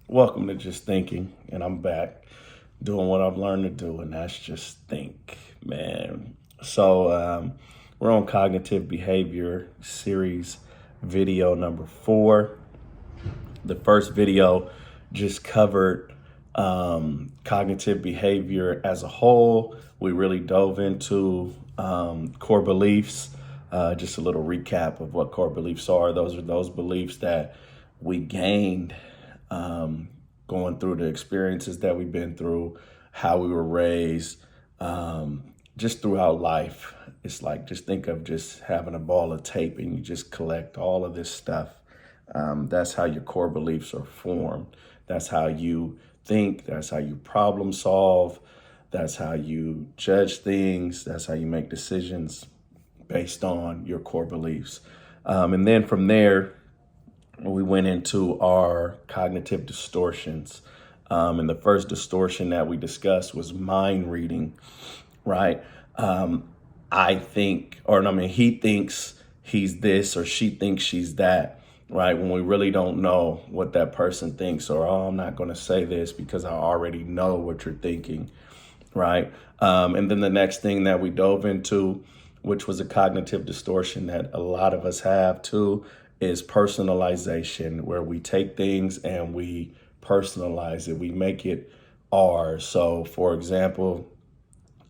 Welcome to Just Thinking, and I'm back doing what I've learned to do, and that's just think, man. We're on cognitive behavior series video number 4. The first video just covered cognitive behavior as a whole. We really dove into core beliefs. Just a little recap of what core beliefs are. Those are those beliefs that we gained going through the experiences that we've been through, how we were raised, just throughout life. It's like, just think of just having a ball of tape and you just collect all of this stuff. That's how your core beliefs are formed. That's how you think. That's how you problem solve. That's how you judge things. That's how you make decisions based on your core beliefs. And then from there, we went into our cognitive distortions. And the first distortion that we discussed was mind reading, right? He thinks he's this or she thinks she's that, right? When we really don't know what that person thinks, or, oh, I'm not going to say this because I already know what you're thinking, right? And then the next thing that we dove into, which was a cognitive distortion that a lot of us have too, is personalization, where we take things and we personalize it. We make it ours. So, for example,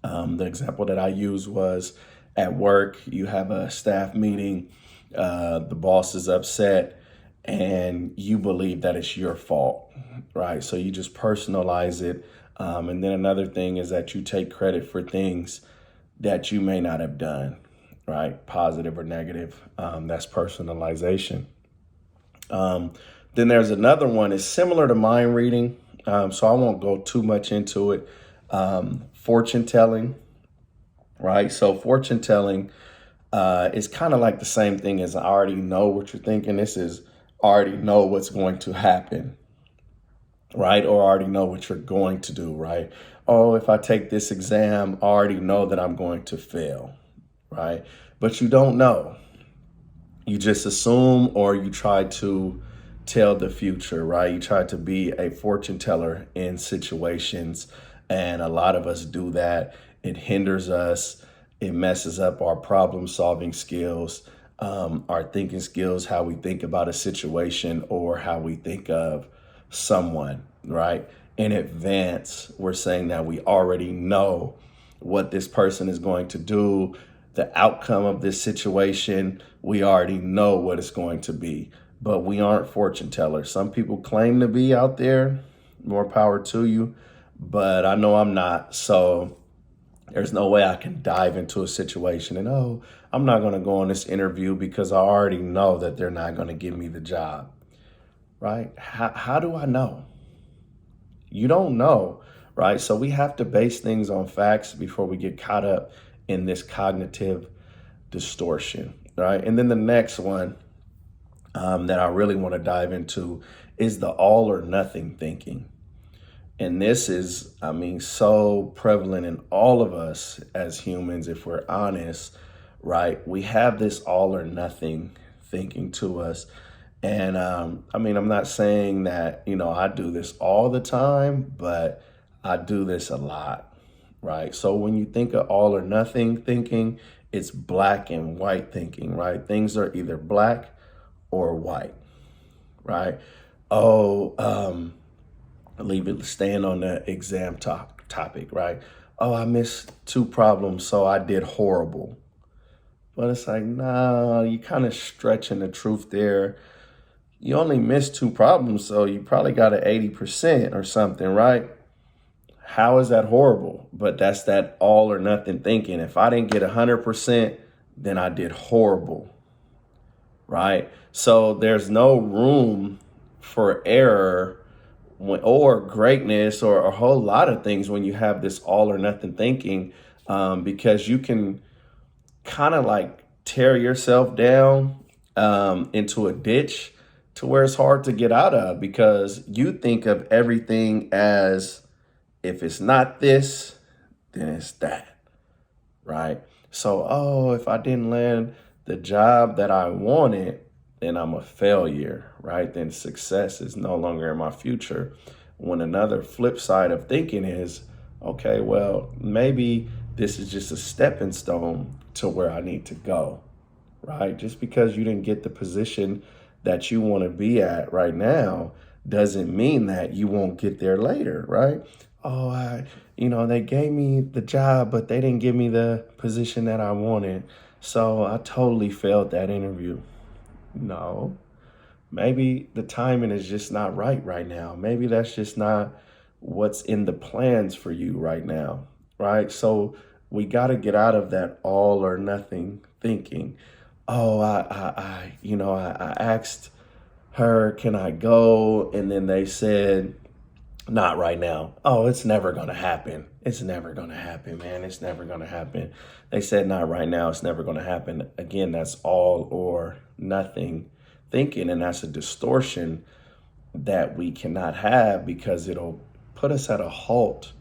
the example that I used was at work, you have a staff meeting, the boss is upset, and you believe that it's your fault, right? So you just personalize it. And then another thing is that you take credit for things that you may not have done, right? Positive or negative. That's personalization. Then there's another one. It's similar to mind reading, so I won't go too much into it. Fortune telling, right? So fortune telling is kind of like the same thing as I already know what you're thinking. This is already know what's going to happen, right? Or already know what you're going to do, right? Oh, if I take this exam, I already know that I'm going to fail, right? But you don't know. You just assume, or you try to tell the future, right? You try to be a fortune teller in situations, and a lot of us do that. It hinders us. It messes up our problem solving skills, our thinking skills, how we think about a situation or how we think of someone, right? In advance, we're saying that we already know what this person is going to do, the outcome of this situation. We already know what it's going to be, but we aren't fortune tellers. Some people claim to be out there, more power to you, but I know I'm not. So there's no way I can dive into a situation and, oh, I'm not going to go on this interview because I already know that they're not going to give me the job, right? How do I know? You don't know, right? So we have to base things on facts before we get caught up in this cognitive distortion, right? And then the next one that I really want to dive into is the all or nothing thinking. And this is, so prevalent in all of us as humans, if we're honest, right? We have this all or nothing thinking to us. And I'm not saying that, I do this all the time, but I do this a lot, right? So when you think of all or nothing thinking, it's black and white thinking, right? Things are either black or white, right? Oh, leave it, stand on the exam topic, right? Oh, I missed 2 problems, so I did horrible. But it's like, nah, you kind of stretching the truth there. You only missed 2 problems, so you probably got an 80% or something, right? How is that horrible? But that's that all or nothing thinking. If I didn't get 100%, then I did horrible, right? So there's no room for error or greatness or a whole lot of things when you have this all or nothing thinking, because you can kind of like tear yourself down into a ditch to where it's hard to get out of, because you think of everything as, if it's not this, then it's that, right? So, oh, if I didn't land the job that I wanted, then I'm a failure, right? Then success is no longer in my future. When another flip side of thinking is, okay, well, maybe this is just a stepping stone to where I need to go, right? Just because you didn't get the position that you want to be at right now doesn't mean that you won't get there later, right? Oh, they gave me the job, but they didn't give me the position that I wanted. So I totally failed that interview. No, maybe the timing is just not right now. Maybe that's just not what's in the plans for you right now, right? So we got to get out of that all or nothing thinking. Oh, I asked her, can I go? And then they said, not right now. Oh, it's never going to happen. It's never going to happen, man. It's never going to happen. They said, not right now. It's never going to happen. Again, that's all or nothing thinking. And that's a distortion that we cannot have, because it'll put us at a halt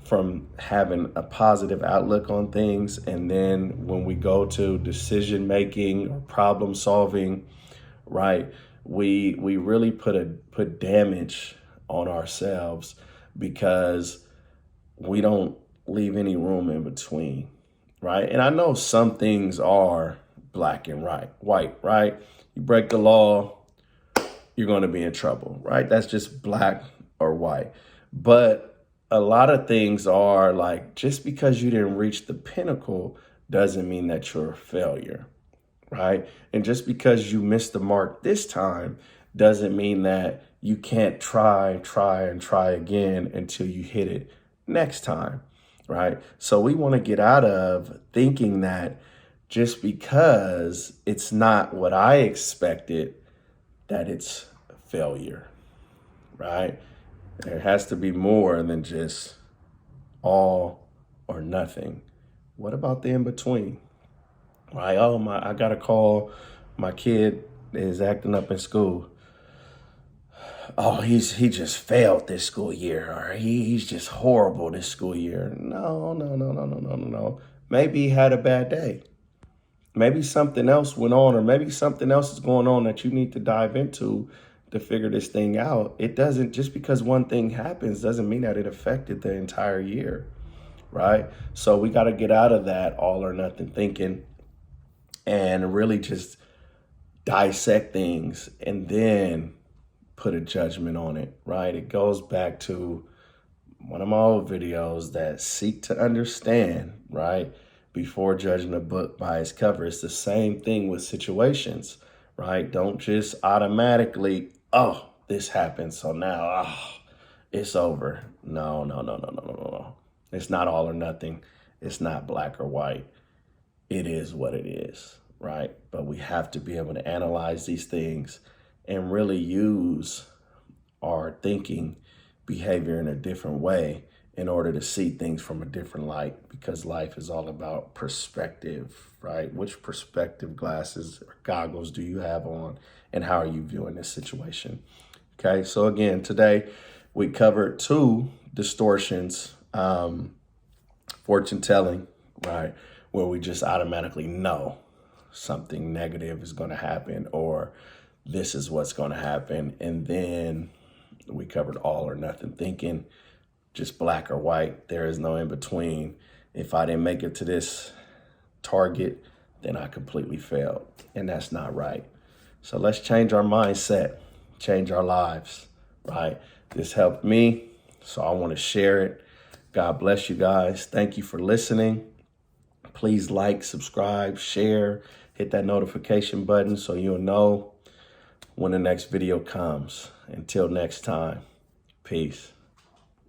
from having a positive outlook on things. And then when we go to decision making or problem solving, right, we really put damage on ourselves, because we don't leave any room in between, right? And I know some things are black and white, right? You break the law, you're going to be in trouble, right? That's just black or white. But a lot of things are like, just because you didn't reach the pinnacle doesn't mean that you're a failure, right? And just because you missed the mark this time doesn't mean that you can't try again until you hit it next time, right? So we want to get out of thinking that just because it's not what I expected, that it's a failure, right? There has to be more than just all or nothing. What about the in between? Right? Oh, I got a call. My kid is acting up in school. Oh, he just failed this school year, or he's just horrible this school year. No. Maybe he had a bad day. Maybe something else went on, or maybe something else is going on that you need to dive into to figure this thing out. It doesn't, just because one thing happens doesn't mean that it affected the entire year, right? So we got to get out of that all or nothing thinking and really just dissect things and then put a judgment on it, right? It goes back to one of my old videos, that seek to understand, right, before judging a book by its cover. It's the same thing with situations, right? Don't just automatically, oh, this happened, so now, it's over. No. It's not all or nothing. It's not black or white. It is what it is, right? But we have to be able to analyze these things and really use our thinking behavior in a different way in order to see things from a different light, because life is all about perspective, right? Which perspective glasses or goggles do you have on, and how are you viewing this situation? Okay, so again, today we covered 2 distortions, fortune telling, right? Where we just automatically know something negative is going to happen, or this is what's going to happen. And then we covered all or nothing thinking, just black or white. There is no in between. If I didn't make it to this target, then I completely failed. And that's not right. So let's change our mindset, change our lives, right? This helped me, so I want to share it. God bless you guys. Thank you for listening. Please like, subscribe, share, hit that notification button so you'll know when the next video comes. Until next time, peace.